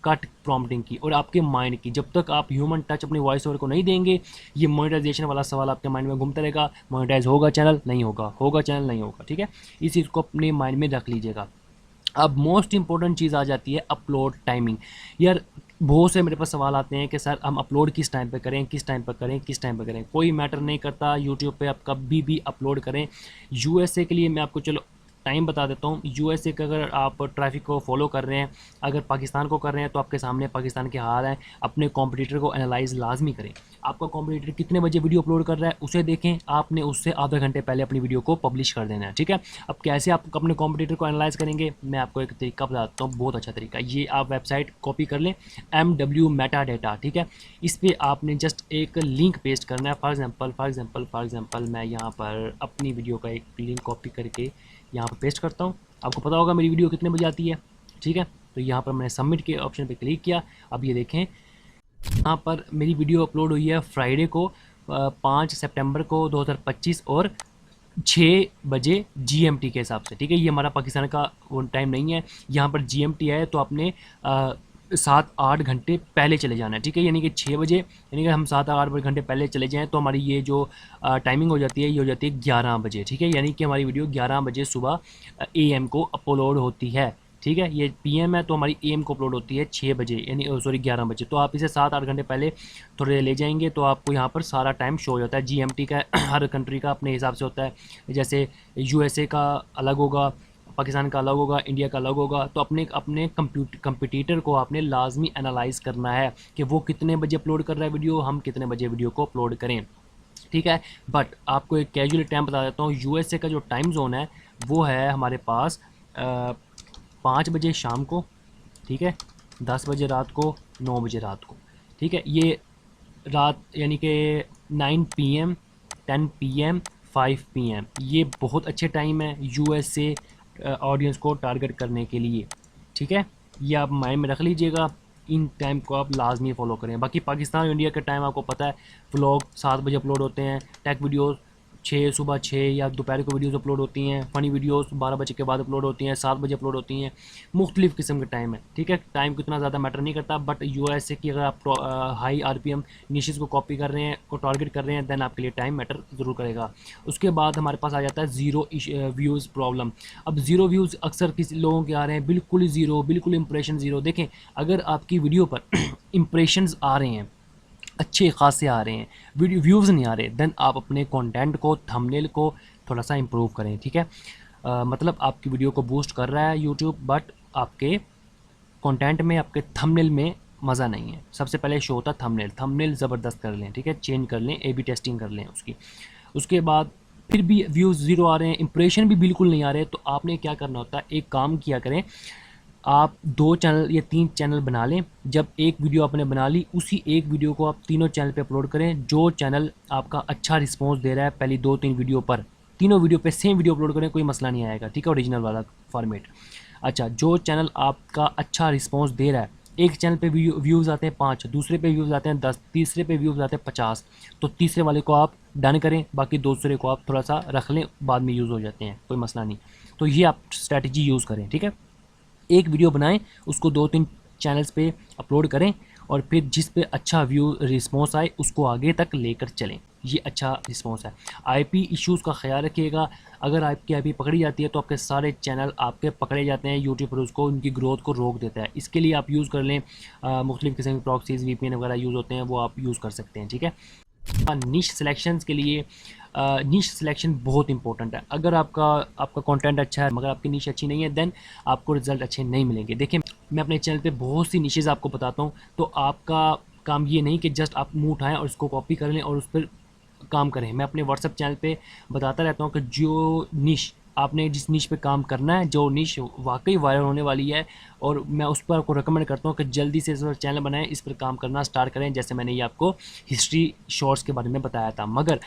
कट प्रॉम्प्टिंग की और आपके माइंड की। जब तक आप ह्यूमन टच अपनी वॉइस ओवर को नहीं देंगे, ये मोनेटाइजेशन वाला सवाल आपके माइंड में घूमता रहेगा, मोनेटाइज होगा चैनल, नहीं होगा, होगा चैनल, नहीं होगा, ठीक है। इस चीज़ को अपने माइंड में रख लीजिएगा। अब मोस्ट इंपॉर्टेंट चीज़ आ जाती है अपलोड टाइमिंग। यार बहुत से मेरे पास सवाल आते हैं कि सर हम अपलोड किस टाइम पे करें, किस टाइम पे करें, किस टाइम पे करें। कोई मैटर नहीं करता, यूट्यूब पे आप कभी भी अपलोड करें। यूएसए के लिए मैं आपको चलो टाइम बता देता हूँ। यूएसए का अगर आप ट्रैफिक को फॉलो कर रहे हैं, अगर पाकिस्तान को कर रहे हैं, तो आपके सामने पाकिस्तान के हाल हैं। अपने कॉम्पिटिटर को एनालाइज लाजमी करें। आपका कॉम्पिटिटर कितने बजे वीडियो अपलोड कर रहा है उसे देखें, आपने उससे आधा घंटे पहले अपनी वीडियो को पब्लिश कर देना है, ठीक है। अब कैसे आप अपने कॉम्पिटिटर को एनालाइज करेंगे, मैं आपको एक तरीका बताता हूँ, बहुत अच्छा तरीका। ये आप वेबसाइट कॉपी कर लें, MW मेटाडेटा, ठीक है। इस पर आपने जस्ट एक लिंक पेस्ट करना है। फॉर एग्जांपल मैं यहाँ पर अपनी वीडियो का एक लिंक कॉपी करके यहाँ पर पेस्ट करता हूँ। आपको पता होगा मेरी वीडियो कितने बजे आती है, ठीक है। तो यहाँ पर मैंने सबमिट के ऑप्शन पे क्लिक किया। अब ये देखें यहाँ पर मेरी वीडियो अपलोड हुई है फ्राइडे को 5 सितंबर को 2025 और 6 बजे जीएमटी के हिसाब से, ठीक है। ये हमारा पाकिस्तान का वो टाइम नहीं है, यहाँ पर जीएमटी है तो आपने 7-8 घंटे पहले चले जाना है, ठीक है। यानी कि 6 बजे, यानी कि हम 7-8 घंटे पहले चले जाएँ तो हमारी ये जो टाइमिंग हो जाती है ये हो जाती है 11 बजे, ठीक है। यानी कि हमारी वीडियो 11 बजे सुबह AM को अपलोड होती है, ठीक है। ये PM है तो हमारी AM को अपलोड होती है 6 बजे, यानी सॉरी 11 बजे। तो आप इसे 7-8 घंटे पहले थोड़े ले जाएंगे तो आपको यहाँ पर सारा टाइम शो हो जाता है। जीएमटी का हर कंट्री का अपने हिसाब से होता है, जैसे USA का अलग होगा, पाकिस्तान का अलग होगा, इंडिया का अलग होगा। तो अपने अपने कंपटीटर को आपने लाजमी एनालाइज करना है कि वो कितने बजे अपलोड कर रहा है वीडियो, हम कितने बजे वीडियो को अपलोड करें, ठीक है। बट आपको एक कैजुअल टाइम बता देता हूँ, USA का जो टाइम जोन है वो है हमारे पास 5 बजे शाम को, ठीक है, 10 बजे रात को, 9 बजे रात को, ठीक है। ये रात यानी कि 9 PM, 10 PM, 5 PM, ये बहुत अच्छे टाइम है USA ऑडियंस को टारगेट करने के लिए, ठीक है। ये आप माइंड में रख लीजिएगा, इन टाइम को आप लाजमी फॉलो करें। बाकी पाकिस्तान और इंडिया का टाइम आपको पता है, व्लॉग 7 बजे अपलोड होते हैं, टेक वीडियोस सुबह 6 या दोपहर को वीडियोस अपलोड होती हैं, फ़नी वीडियोस 12 बजे के बाद अपलोड होती हैं, 7 बजे अपलोड होती हैं। मुख्तलिफ़ किस्म के टाइम है, ठीक है। टाइम कितना ज़्यादा मैटर नहीं करता, बट USA की अगर आप हाई RPM निशेज़ को कॉपी कर रहे हैं, को टारगेट कर रहे हैं, दैन आपके लिए टाइम मैटर ज़रूर करेगा। उसके बाद हमारे पास आ जाता है ज़ीरो व्यूज़ प्रॉब्लम। अब ज़ीरो व्यूज़ अक्सर किसी लोगों के आ रहे हैं, बिल्कुल ज़ीरो, बिल्कुल इंप्रेशन ज़ीरो। देखें, अगर आपकी वीडियो पर इंप्रेशंस आ रहे हैं, अच्छे खासे आ रहे हैं, वीडियो व्यूज़ नहीं आ रहे, देन आप अपने कंटेंट को, थंबनेल को थोड़ा सा इम्प्रूव करें, ठीक है। मतलब आपकी वीडियो को बूस्ट कर रहा है यूट्यूब, बट आपके कंटेंट में, आपके थंबनेल में मज़ा नहीं है। सबसे पहले शो होता है थंबनेल, थंबनेल ज़बरदस्त कर लें, ठीक है, चेंज कर लें, AB टेस्टिंग कर लें उसकी। उसके बाद फिर भी व्यूज़ ज़ीरो आ रहे हैं, इंप्रेशन भी बिल्कुल नहीं आ रहे, तो आपने क्या करना होता है, एक काम किया करें, आप 2 चैनल या 3 चैनल बना लें। जब एक वीडियो आपने बना ली, उसी एक वीडियो को आप तीनों चैनल पे अपलोड करें। जो चैनल आपका अच्छा रिस्पांस दे रहा है पहली 2-3 वीडियो पर, तीनों वीडियो पे सेम वीडियो अपलोड करें, कोई मसला नहीं आएगा, ठीक है, ओरिजिनल वाला फॉर्मेट। अच्छा, जो चैनल आपका अच्छा रिस्पांस दे रहा है, एक चैनल पे व्यूज़ आते हैं 5, दूसरे पे व्यूज़ आते हैं 10, तीसरे पे व्यूज़ आते हैं 50, तो तीसरे वाले को आप डन करें, बाकी दूसरे को आप थोड़ा सा रख लें, बाद में यूज़ हो जाते हैं, कोई मसला नहीं। तो ये आप स्ट्रैटेजी यूज़ करें, ठीक है। एक वीडियो बनाएं, उसको 2-3 चैनल्स पे अपलोड करें, और फिर जिस पे अच्छा व्यू रिस्पांस आए उसको आगे तक लेकर चलें। ये अच्छा रिस्पांस है। IP इश्यूज़ का ख्याल रखिएगा। अगर आपकी IP पकड़ी जाती है तो आपके सारे चैनल आपके पकड़े जाते हैं, यूट्यूब पर उसको, उनकी ग्रोथ को रोक देता है। इसके लिए आप यूज़ कर लें मुख्तलिफ़ किस्म के प्रॉक्सीज़, VPN वगैरह यूज़ होते हैं, वो आप यूज़ कर सकते हैं, ठीक है। निश सिलेक्शंस के लिए निश सिलेक्शन बहुत इंपॉर्टेंट है। अगर आपका कंटेंट अच्छा है मगर आपकी निश अच्छी नहीं है, देन आपको रिजल्ट अच्छे नहीं मिलेंगे। देखिए, मैं अपने चैनल पे बहुत सी निशेज़ आपको बताता हूँ, तो आपका काम ये नहीं कि जस्ट आप मुँह उठाएँ और उसको कॉपी कर लें और उस पर काम करें। मैं अपने व्हाट्सएप चैनल पे बताता रहता हूँ कि जो निश आपने जिस निश पे काम करना है, जो निश वाकई वायरल होने वाली है, और मैं उस पर आपको रिकमेंड करता हूँ कि जल्दी से इस पर चैनल बनाएं, इस पर काम करना स्टार्ट करें। जैसे मैंने ये आपको हिस्ट्री शॉर्ट्स के बारे में बताया था, मगर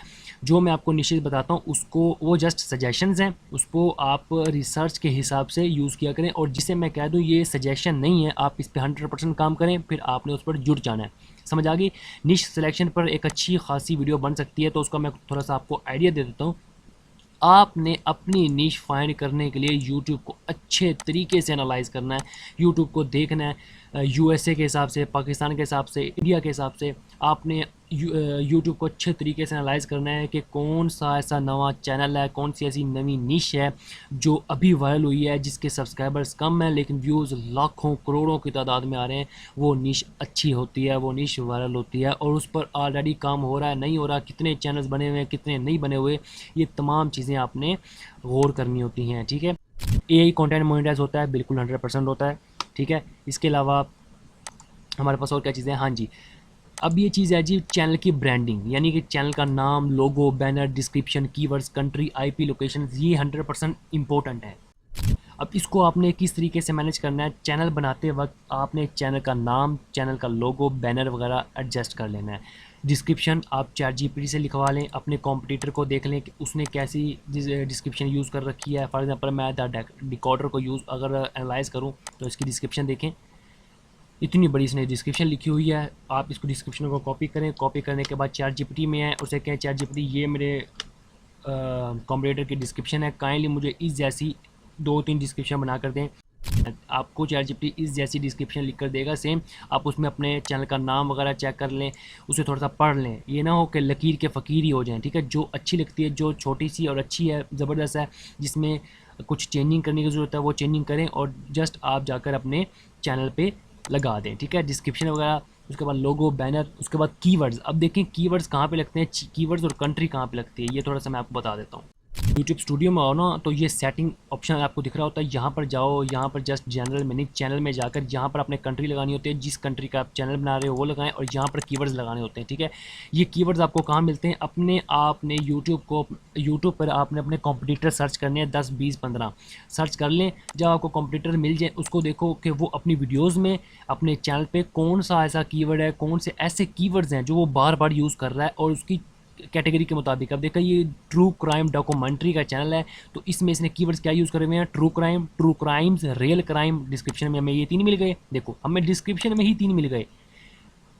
जो मैं आपको निशेज़ बताता हूँ उसको, वो जस्ट सजेशंस हैं, उसको आप रिसर्च के हिसाब से यूज़ किया करें। और जिसे मैं कह दूँ ये सजेशन नहीं है, आप इस पर 100% काम करें, फिर आपने उस पर जुट जाना है। समझ आ गई? निश सिलेक्शन पर एक अच्छी खासी वीडियो बन सकती है, तो उसका मैं थोड़ा सा आपको आइडिया दे देता हूँ। आपने अपनी निश फाइंड करने के लिए यूट्यूब को अच्छे तरीके से एनालाइज करना है, यूट्यूब को देखना है USA के हिसाब से, पाकिस्तान के हिसाब से, इंडिया के हिसाब से। आपने यूट्यूब को अच्छे तरीके से एनालाइज करना है कि कौन सा ऐसा नवा चैनल है, कौन सी ऐसी नवी निश है जो अभी वायरल हुई है, जिसके सब्सक्राइबर्स कम हैं लेकिन व्यूज़ लाखों करोड़ों की तादाद में आ रहे हैं। वो निश अच्छी होती है, वो निश वायरल होती है, और उस पर ऑलरेडी काम हो रहा है, नहीं हो रहा, कितने चैनल्स बने हुए हैं, कितने नहीं बने हुए, ये तमाम चीज़ें आपने गौर करनी होती हैं, ठीक है। AI कंटेंट मोनेटाइज होता है, बिल्कुल 100% होता है, ठीक है। इसके अलावा हमारे पास और क्या चीज़ें हैं? हाँ जी, अब ये चीज़ है जी चैनल की ब्रांडिंग, यानी कि चैनल का नाम, logo, banner, description, keywords, country, IP location, ये 100% इम्पोर्टेंट है। अब इसको आपने किस तरीके से मैनेज करना है, चैनल बनाते वक्त आपने चैनल का नाम, चैनल का लोगो, बैनर वगैरह एडजस्ट कर लेना है। डिस्क्रिप्शन आप चैट जीपीटी से लिखवा लें, अपने कॉम्पिटिटर को देख लें कि उसने कैसी डिस्क्रिप्शन यूज़ कर रखी है। फॉर एग्जांपल मैं द डिकोडर को यूज़ अगर एनालाइज़ करूं तो इसकी डिस्क्रिप्शन देखें, इतनी बड़ी इसने डिस्क्रिप्शन लिखी हुई है। आप इसको डिस्क्रिप्शन को कॉपी करें, कॉपी करने के बाद चैट जीपीटी में है, उसे कहें चैट जीपीटी ये मेरे कॉम्पिटिटर की डिस्क्रिप्शन है, काइंडली मुझे इस जैसी 2-3 डिस्क्रिप्शन बना कर दें। आपको चैट जीपीटी इस जैसी डिस्क्रिप्शन लिख कर देगा सेम। आप उसमें अपने चैनल का नाम वगैरह चेक कर लें, उसे थोड़ा सा पढ़ लें, ये ना हो कि लकीर के फ़कीर ही हो जाएं, ठीक है। जो अच्छी लगती है, जो छोटी सी और अच्छी है, ज़बरदस्त है, जिसमें कुछ चेंजिंग करने की ज़रूरत है वो चेंजिंग करें और जस्ट आप जाकर अपने चैनल पे लगा दें, ठीक है। डिस्क्रिप्शन वगैरह, उसके बाद लोगो, बैनर, उसके बाद कीवर्ड्स। अब देखें कीवर्ड्स कहाँ पे लगते हैं, कीवर्ड्स और कंट्री कहाँ पे लगती है, ये थोड़ा सा मैं आपको बता देता हूँ। यूट्यूब स्टूडियो में आओ ना, तो ये सेटिंग ऑप्शन आपको दिख रहा होता है, यहाँ पर जाओ, यहाँ पर जस्ट जनरल में नहीं, चैनल में जाकर यहाँ पर अपने कंट्री लगानी होती है, जिस कंट्री का आप चैनल बना रहे हो वो लगाएं, और यहाँ पर कीवर्ड्स लगाने होते हैं, ठीक है। ये कीवर्ड्स आपको कहाँ मिलते हैं, अपने आपने यूट्यूब पर आपने अपने कॉम्पिटिटर सर्च करने हैं, 10, 20, 15 सर्च कर लें। जब आपको कॉम्पिटिटर मिल जाए, उसको देखो कि वो अपनी वीडियोज़ में अपने चैनल पर कौन सा ऐसा कीवर्ड है, कौन से ऐसे कीवर्ड्स हैं जो वो बार बार यूज़ कर रहा है, और उसकी कैटेगरी के मुताबिक। अब देखा, ये ट्रू क्राइम डॉक्यूमेंट्री का चैनल है, तो इसमें इसने कीवर्ड्स क्या यूज़ करे हुए हैं, true crime, true crimes, real crime. Description में हमें ये 3 मिल गए, देखो हमें डिस्क्रिप्शन में ही 3 मिल गए,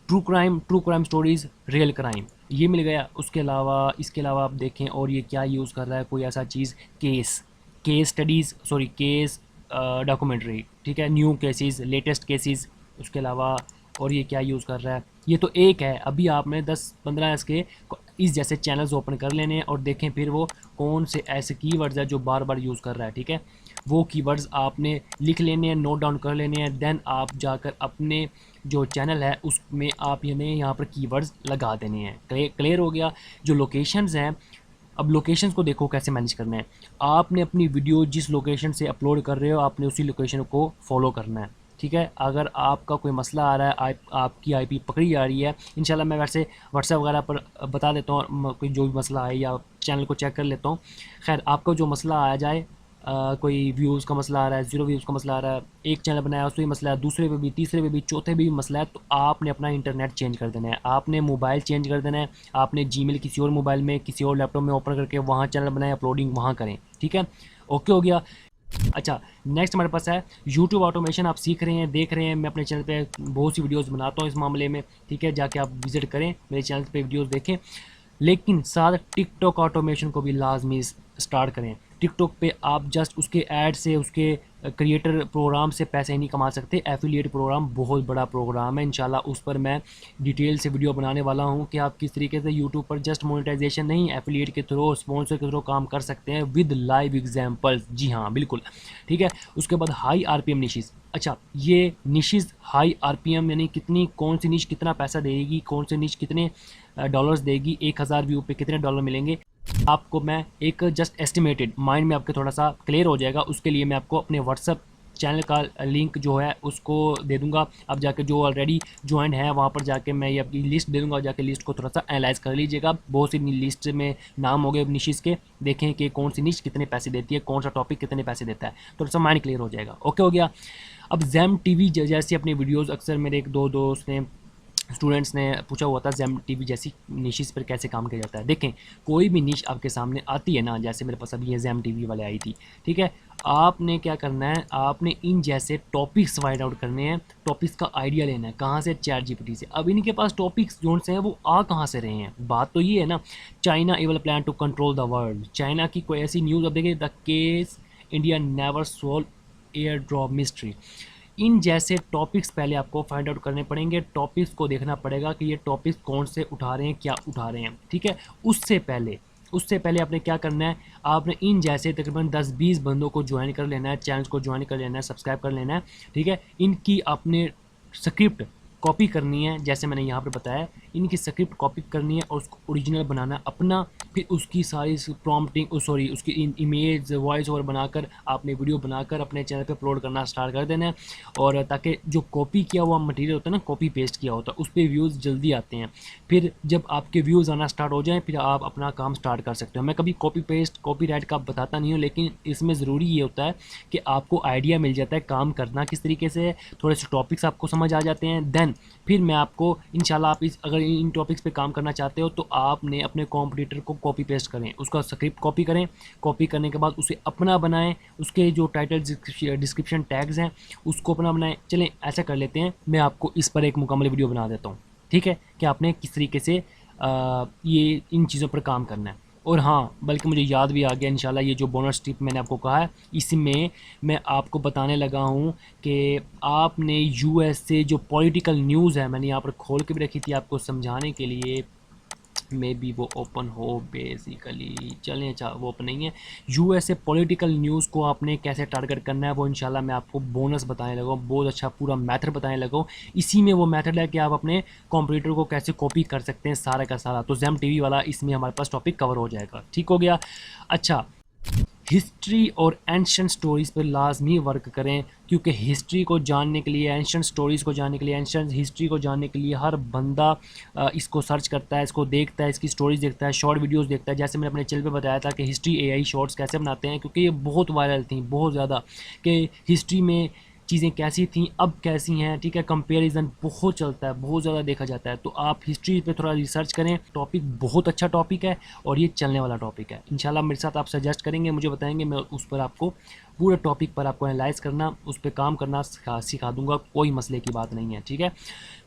true crime stories, real crime, ये मिल गया। उसके अलावा, इसके अलावा आप देखें और ये क्या यूज़ कर रहा है, कोई ऐसा चीज़, case studies, sorry case documentary, ठीक है, न्यू केसेस, लेटेस्ट केसेस। उसके अलावा और ये क्या यूज़ कर रहा है, ये तो एक है। अभी आपने 10-15 इसके इस जैसे चैनल्स ओपन कर लेने हैं और देखें फिर वो कौन से ऐसे कीवर्ड्स है जो बार बार यूज़ कर रहा है, ठीक है। वो कीवर्ड्स आपने लिख लेने हैं, नोट डाउन कर लेने हैं, देन आप जाकर अपने जो चैनल है उसमें आप यहाँ पर कीवर्ड्स लगा देने हैं। क्लियर हो गया। जो लोकेशंस हैं, अब लोकेशंस को देखो कैसे मैनेज करना है। आपने अपनी वीडियो जिस लोकेशन से अपलोड कर रहे हो, आपने उसी लोकेशन को फॉलो करना है, ठीक है। अगर आपका कोई मसला आ रहा है, आपकी आईपी पकड़ी जा रही है, इंशाल्लाह मैं वैसे व्हाट्सएप वगैरह पर बता देता हूँ, कोई जो भी मसला है, या चैनल को चेक कर लेता हूँ। खैर, आपका जो मसला आ जाए, कोई व्यूज़ का मसला आ रहा है, 0 व्यूज़ का मसला आ रहा है, एक चैनल बनाया उसमें भी मसला है, दूसरे पे भी, तीसरे पे भी, चौथे पे भी मसला है, तो आपने अपना इंटरनेट चेंज कर देना है, आपने मोबाइल चेंज कर देना है, आपने जीमेल किसी और मोबाइल में, किसी और लैपटॉप में ओपन करके वहाँ चैनल बनाएं, अपलोडिंग वहाँ करें, ठीक है। ओके हो गया। अच्छा, नेक्स्ट हमारे पास है यूट्यूब ऑटोमेशन। आप सीख रहे हैं, देख रहे हैं, मैं अपने चैनल पे बहुत सी वीडियोस बनाता हूँ इस मामले में, ठीक है। जाके आप विजिट करें, मेरे चैनल पे वीडियोस देखें, लेकिन साथ टिकटॉक ऑटोमेशन को भी लाजमी स्टार्ट करें। टिकटॉक पे आप जस्ट उसके ऐड से, उसके क्रिएटर प्रोग्राम से पैसे नहीं कमा सकते। एफिलिएट प्रोग्राम बहुत बड़ा प्रोग्राम है, इंशाल्लाह उस पर मैं डिटेल से वीडियो बनाने वाला हूं कि आप किस तरीके से यूट्यूब पर जस्ट मोनेटाइजेशन नहीं, एफिलिएट के थ्रू, स्पॉन्सर के थ्रू काम कर सकते हैं विद लाइव एग्जांपल्स। जी हाँ, बिल्कुल, ठीक है। उसके बाद हाई आरपीएम निशेज़। अच्छा, ये निशेज़ हाई आरपीएम यानी कितनी, कौन सी निश कितना पैसा देगी, कौन सी निश कितने डॉलर्स देगी, 1000 व्यू पे कितने डॉलर मिलेंगे, आपको मैं एक जस्ट एस्टिमेटेड माइंड में आपके थोड़ा सा क्लियर हो जाएगा। उसके लिए मैं आपको अपने व्हाट्सअप चैनल का लिंक जो है उसको दे दूंगा। आप जाके जो ऑलरेडी ज्वाइन है वहाँ पर जाके मैं ये आपकी लिस्ट दे दूंगा, जाके लिस्ट को थोड़ा सा एनालाइज कर लीजिएगा। बहुत सी लिस्ट में नाम हो गए निशेज़ के, देखें कि कौन सी निश कितने पैसे देती है, कौन सा टॉपिक कितने पैसे देता है, थोड़ा सा माइंड क्लियर हो जाएगा। ओके हो गया। अब जैम टीवी जैसी अपनी वीडियोज़, अक्सर मेरे 1-2 दोस्त ने, स्टूडेंट्स ने पूछा हुआ था जैम टीवी जैसी निशेज़ पर कैसे काम किया जाता है। देखें, कोई भी निश आपके सामने आती है ना, जैसे मेरे पास अभी ये जैम टीवी वाले आई थी, ठीक है। आपने क्या करना है, आपने इन जैसे टॉपिक्स फाइंड आउट करने हैं, टॉपिक्स का आइडिया लेना है। कहाँ से? चैट जीपीटी से। अब इनके पास टॉपिक्स जो से हैं वो आ कहाँ से रहे हैं? बात तो ये है ना, China evil plan to control the world, China की कोई ऐसी न्यूज़। अब देखिए, the case India never solve air drop mystery. इन जैसे टॉपिक्स पहले आपको फाइंड आउट करने पड़ेंगे, टॉपिक्स को देखना पड़ेगा कि ये टॉपिक्स कौन से उठा रहे हैं, क्या उठा रहे हैं, ठीक है। उससे पहले आपने क्या करना है, आपने इन जैसे तकरीबन 10-20 बंदों को ज्वाइन कर लेना है, चैनल्स को ज्वाइन कर लेना है, सब्सक्राइब कर लेना है, ठीक है। इनकी आपने स्क्रिप्ट कॉपी करनी है, जैसे मैंने यहाँ पर बताया, इनकी स्क्रिप्ट कॉपी करनी है और उसको ओरिजिनल बनाना अपना, फिर उसकी सारी प्रॉम्प्टिंग, उसकी इमेज, वॉइस ओवर बनाकर आपने वीडियो बनाकर अपने चैनल पे अपलोड करना स्टार्ट कर देना है। और ताकि जो कॉपी किया हुआ मटेरियल होता है ना, कॉपी पेस्ट किया होता है, उस पर व्यूज़ जल्दी आते हैं। फिर जब आपके व्यूज़ आना स्टार्ट हो जाएँ, फिर आप अपना काम स्टार्ट कर सकते हो। मैं कभी कॉपी पेस्ट, कॉपी राइट का बताता नहीं हूँ, लेकिन इसमें ज़रूरी ये होता है कि आपको आइडिया मिल जाता है काम करना किस तरीके से, थोड़े से टॉपिक्स आपको समझ आ जाते हैं, देन देन फिर मैं आपको इंशाल्लाह आप इस अगर इन टॉपिक्स पे काम करना चाहते हो तो आपने अपने कॉम्पिटिटर को कॉपी पेस्ट करें, उसका स्क्रिप्ट कॉपी करें, कॉपी करने के बाद उसे अपना बनाएं, उसके जो टाइटल डिस्क्रिप्शन टैग्स हैं उसको अपना बनाएं। चलें ऐसा कर लेते हैं, मैं आपको इस पर एक मुकम्मल वीडियो बना देता हूँ, ठीक है, कि आपने किस तरीके से ये इन चीज़ों पर काम करना है। और हाँ, बल्कि मुझे याद भी आ गया, इंशाल्लाह ये जो बोनस टिप मैंने आपको कहा है इसमें मैं आपको बताने लगा हूँ कि आपने यूएस से जो पॉलिटिकल न्यूज़ है, मैंने यहाँ पर खोल के भी रखी थी आपको समझाने के लिए, मे बी वो ओपन हो बेसिकली, चलें अच्छा वो ओपन नहीं है। यूएस से पॉलिटिकल न्यूज़ को आपने कैसे टारगेट करना है वो इंशाल्लाह मैं आपको बोनस बताने लगा हूँ, बहुत अच्छा पूरा मेथड बताने लगा हूँ। इसी में वो मेथड है कि आप अपने कंप्यूटर को कैसे कॉपी कर सकते हैं सारा का सारा। तो जैम टीवी वाला इसमें हमारे पास टॉपिक कवर हो जाएगा, ठीक हो गया। अच्छा, हिस्ट्री और एंशंट स्टोरीज़ पर लाजमी वर्क करें, क्योंकि हिस्ट्री को जानने के लिए, एंशंट स्टोरीज़ को जानने के लिए, एंशंट हिस्ट्री को जानने के लिए हर बंदा इसको सर्च करता है, इसको देखता है, इसकी स्टोरीज देखता है, शॉर्ट वीडियोस देखता है। जैसे मैंने अपने चैनल पे बताया था कि हिस्ट्री एआई शॉर्ट्स कैसे बनाते हैं, क्योंकि ये बहुत वायरल थी, बहुत ज़्यादा, कि हिस्ट्री में चीज़ें कैसी थी अब कैसी हैं, ठीक है, कंपैरिजन बहुत चलता है, बहुत ज़्यादा देखा जाता है। तो आप हिस्ट्री पे थोड़ा रिसर्च करें, टॉपिक बहुत अच्छा टॉपिक है और ये चलने वाला टॉपिक है। इंशाल्लाह मेरे साथ आप सजेस्ट करेंगे, मुझे बताएंगे, मैं उस पर आपको पूरे टॉपिक पर आपको एनालाइज करना, उस पर काम करना सिखा दूंगा, कोई मसले की बात नहीं है, ठीक है।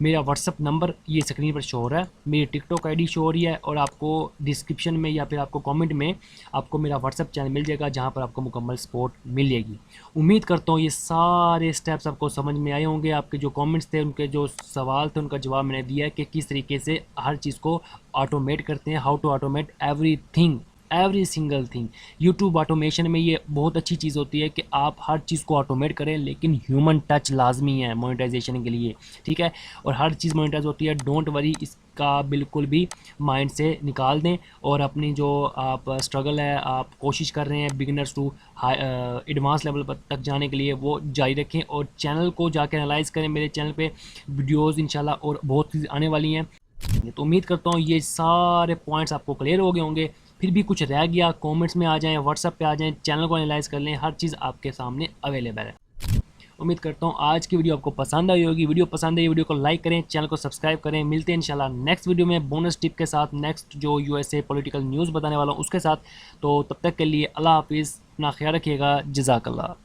मेरा व्हाट्सअप नंबर ये स्क्रीन पर शो हो रहा है, मेरी टिकटॉक आईडी शो हो रही है, और आपको डिस्क्रिप्शन में या फिर आपको कमेंट में आपको मेरा व्हाट्सअप चैनल मिल जाएगा जहाँ पर आपको मुकम्मल सपोर्ट मिलेगी। उम्मीद करता हूँ ये सारे स्टेप्स आपको समझ में आए होंगे। आपके जो कमेंट्स थे, उनके जो सवाल थे, उनका जवाब मैंने दिया है कि किस तरीके से हर चीज़ को ऑटोमेट करते हैं, how to automate every single thing. YouTube automation में ये बहुत अच्छी चीज़ होती है कि आप हर चीज़ को ऑटोमेट करें, लेकिन ह्यूमन टच लाजमी है मोनेटाइजेशन के लिए, ठीक है। और हर चीज़ मोनेटाइज होती है, डोंट वरी, इसका बिल्कुल भी माइंड से निकाल दें, और अपनी जो आप स्ट्रगल है, आप कोशिश कर रहे हैं बिगिनर्स टू एडवांस लेवल पर तक जाने के लिए, वो जारी रखें। और चैनल को जाकर एनालाइज करें, मेरे चैनल पे वीडियोज़ इंशाल्लाह और बहुत चीज़ आने वाली हैं। तो उम्मीद करता हूँ ये सारे पॉइंट्स आपको क्लियर हो गए होंगे। फिर भी कुछ रह गया, कमेंट्स में आ जाएं, व्हाट्सएप पे आ जाएं, चैनल को एनालाइज कर लें, हर चीज़ आपके सामने अवेलेबल है। उम्मीद करता हूँ आज की वीडियो आपको पसंद आई होगी। वीडियो पसंद आई, वीडियो को लाइक करें, चैनल को सब्सक्राइब करें। मिलते हैं इंशाल्लाह नेक्स्ट वीडियो में बोनस टिप के साथ, नेक्स्ट जो यूएसए पॉलिटिकल न्यूज़ बताने वाला हूँ उसके साथ। तो तब तक के लिए अल्लाह हाफिज़, अपना ख्याल रखिएगा, जज़ाकल्लाह।